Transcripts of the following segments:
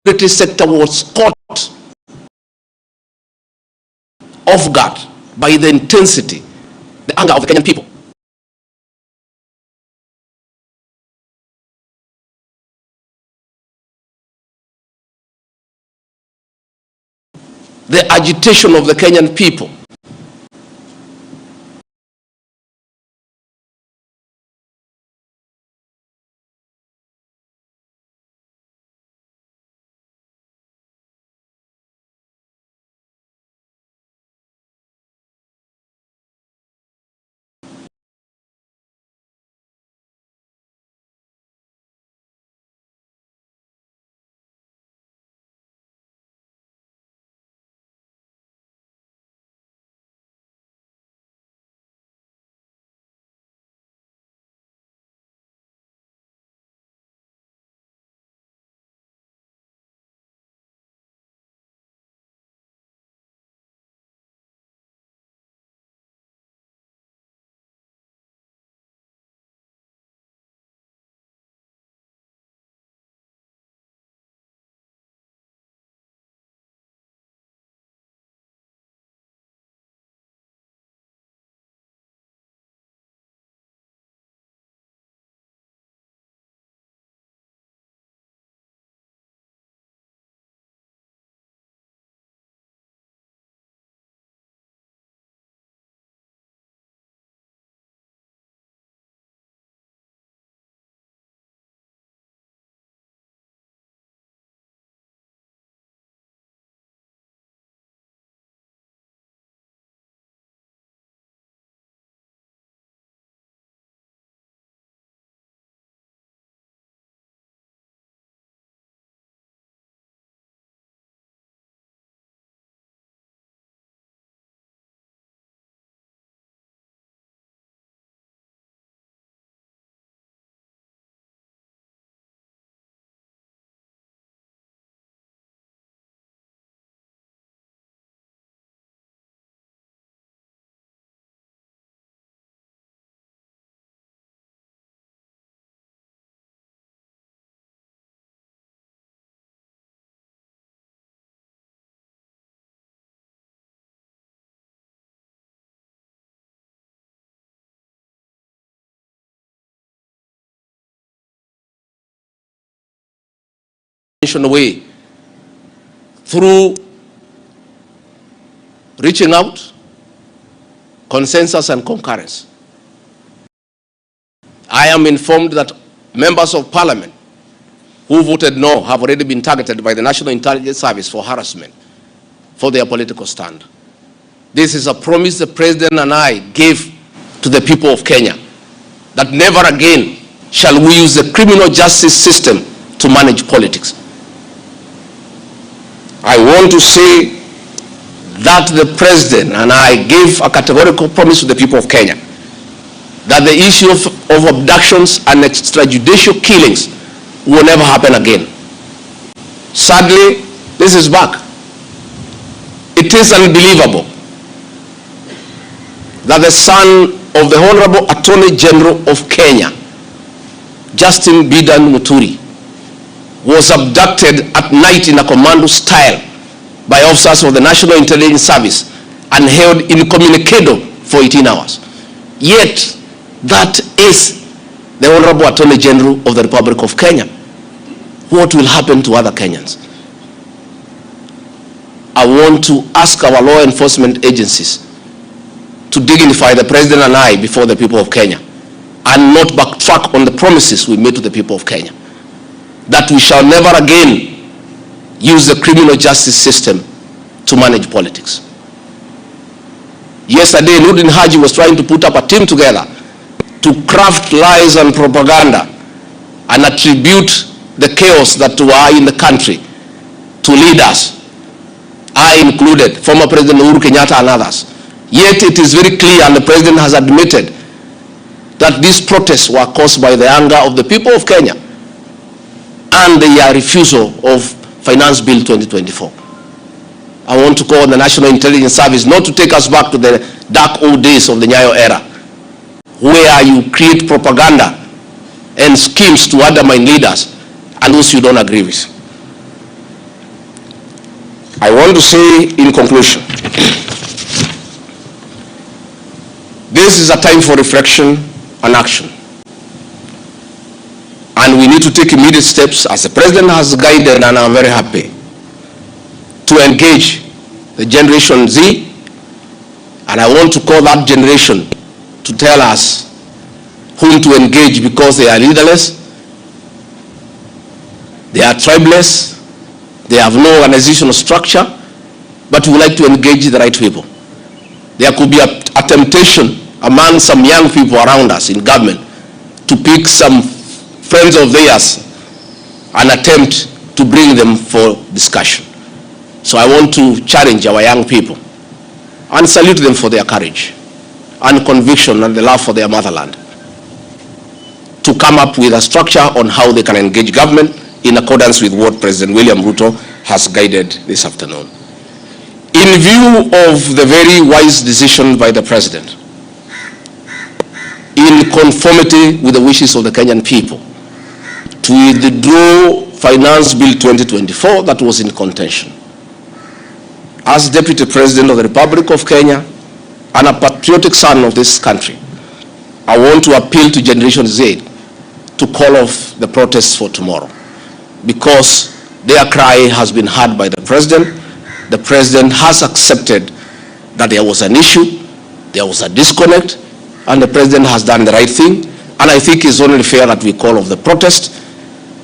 security sector was caught off guard by the intensity, the anger of the Kenyan people. The agitation of the Kenyan people. Way through reaching out, consensus and concurrence. I am informed that members of parliament who voted no have already been targeted by the National Intelligence Service for harassment for their political stand. This is a promise the President and I gave to the people of Kenya, that never again shall we use the criminal justice system to manage politics. I want to say that the President and I gave a categorical promise to the people of Kenya that the issue of abductions and extrajudicial killings will never happen again. Sadly, this is back. It is unbelievable that the son of the Honorable Attorney General of Kenya, Justin Bidan Muturi, was abducted at night in a commando style by officers of the National Intelligence Service and held incommunicado for 18 hours. Yet, that is the Honorable Attorney General of the Republic of Kenya. What will happen to other Kenyans? I want to ask our law enforcement agencies to dignify the President and I before the people of Kenya and not backtrack on the promises we made to the people of Kenya, that we shall never again use the criminal justice system to manage politics. Yesterday, Nurdin Haji was trying to put up a team together to craft lies and propaganda and attribute the chaos that were in the country to leaders, I included, former President Uhuru Kenyatta and others. Yet it is very clear, and the President has admitted, that these protests were caused by the anger of the people of Kenya and the refusal of Finance Bill 2024. I want to call on the National Intelligence Service not to take us back to the dark old days of the Nyayo era, where you create propaganda and schemes to undermine leaders and those you don't agree with. I want to say in conclusion, this is a time for reflection and action. And we need to take immediate steps, as the President has guided, and I'm very happy, to engage the Generation Z. And I want to call that generation to tell us whom to engage, because they are leaderless, they are tribeless, they have no organizational structure, but we like to engage the right people. There could be a temptation among some young people around us in government to pick some friends of theirs and attempt to bring them for discussion. So I want to challenge our young people and salute them for their courage and conviction and the love for their motherland to come up with a structure on how they can engage government in accordance with what President William Ruto has guided this afternoon. In view of the very wise decision by the President, in conformity with the wishes of the Kenyan people, to withdraw Finance Bill 2024 that was in contention, as Deputy President of the Republic of Kenya and a patriotic son of this country, I want to appeal to Generation Z to call off the protests for tomorrow, because their cry has been heard by the President. The President has accepted that there was an issue, there was a disconnect, and the President has done the right thing. And I think it's only fair that we call off the protest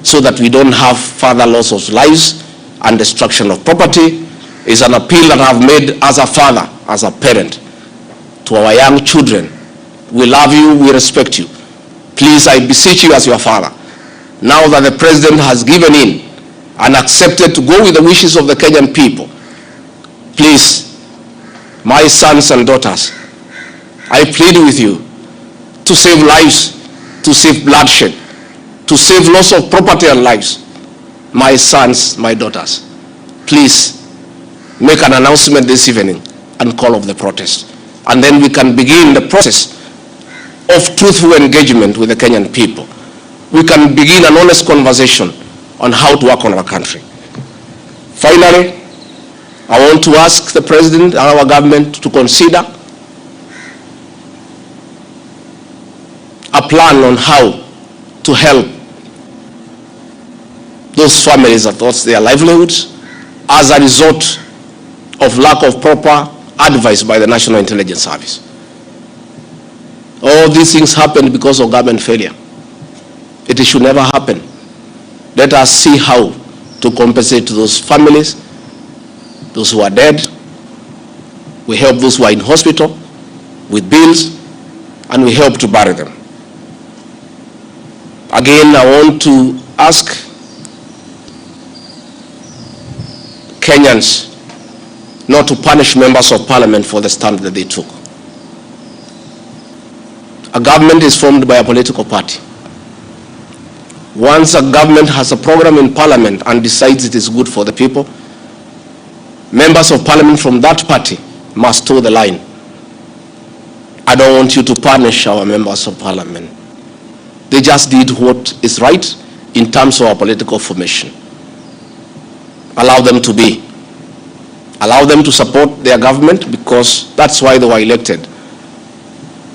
so that we don't have further loss of lives and destruction of property. It's an appeal that I've made as a father, as a parent, to our young children. We love you, we respect you. Please, I beseech you as your father, now that the President has given in and accepted to go with the wishes of the Kenyan people, please, my sons and daughters, I plead with you to save lives, to save bloodshed, to save loss of property and lives. My sons, my daughters, please make an announcement this evening and call off the protest. And then we can begin the process of truthful engagement with the Kenyan people. We can begin an honest conversation on how to work on our country. Finally, I want to ask the President and our government to consider a plan on how to help those families that lost their livelihoods as a result of lack of proper advice by the National Intelligence Service. All these things happened because of government failure. It should never happen. Let us see how to compensate those families, those who are dead. We help those who are in hospital with bills, and we help to bury them. Again, I want to ask Kenyans not to punish members of parliament for the stand that they took. A government is formed by a political party. Once a government has a program in parliament and decides it is good for the people, members of parliament from that party must toe the line. I don't want you to punish our members of parliament. They just did what is right in terms of our political formation. Allow them to be. Allow them to support their government, because that's why they were elected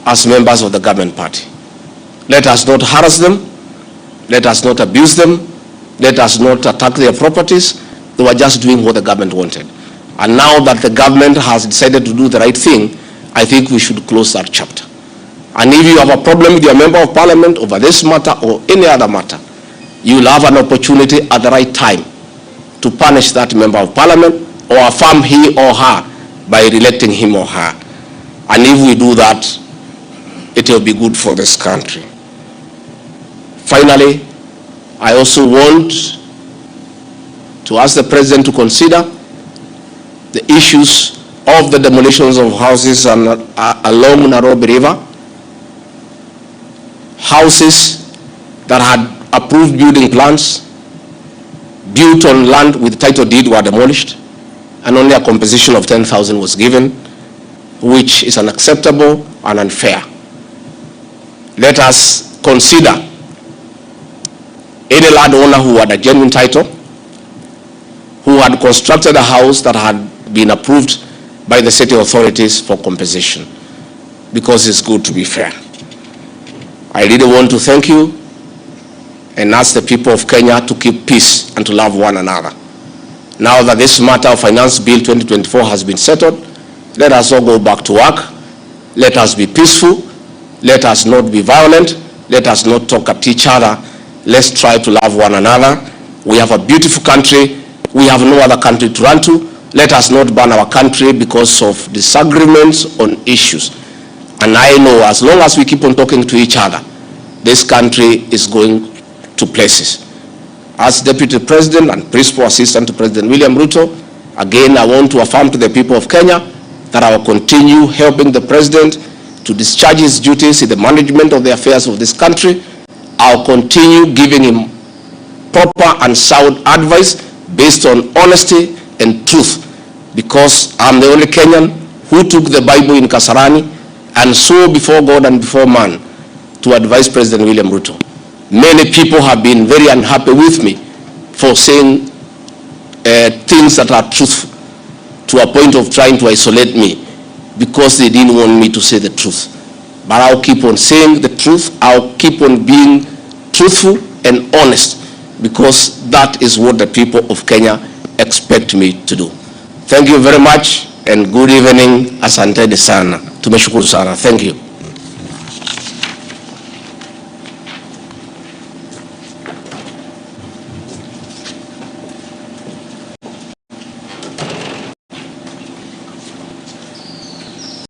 as members of the government party. Let us not harass them. Let us not abuse them. Let us not attack their properties. They were just doing what the government wanted. And now that the government has decided to do the right thing, I think we should close that chapter. And if you have a problem with your member of parliament over this matter or any other matter, you will have an opportunity at the right time to punish that member of parliament or affirm he or her by re-electing him or her. And if we do that, it will be good for this country. Finally, I also want to ask the President to consider the issues of the demolitions of houses along Nairobi River. Houses that had approved building plans, built on land with title deed, were demolished, and only a compensation of 10,000 was given, which is unacceptable and unfair. Let us consider any landowner who had a genuine title, who had constructed a house that had been approved by the city authorities for compensation, because it's good to be fair. I really want to thank you and ask the people of Kenya to keep peace and to love one another. Now that this matter of Finance Bill 2024 has been settled, let us all go back to work. Let us be peaceful. Let us not be violent. Let us not talk at each other. Let's try to love one another. We have a beautiful country. We have no other country to run to. Let us not burn our country because of disagreements on issues. And I know as long as we keep on talking to each other, this country is going to places. As Deputy President and Principal Assistant to President William Ruto, again I want to affirm to the people of Kenya that I will continue helping the President to discharge his duties in the management of the affairs of this country. I'll continue giving him proper and sound advice based on honesty and truth, because I'm the only Kenyan who took the Bible in Kasarani and swore before God and before man to advise President William Ruto. Many people have been very unhappy with me for saying things that are truthful, to a point of trying to isolate me because they didn't want me to say the truth. But I'll keep on saying the truth. I'll keep on being truthful and honest, because that is what the people of Kenya expect me to do. Thank you very much and good evening. Asante sana. Tumeshukuru sana. Thank you.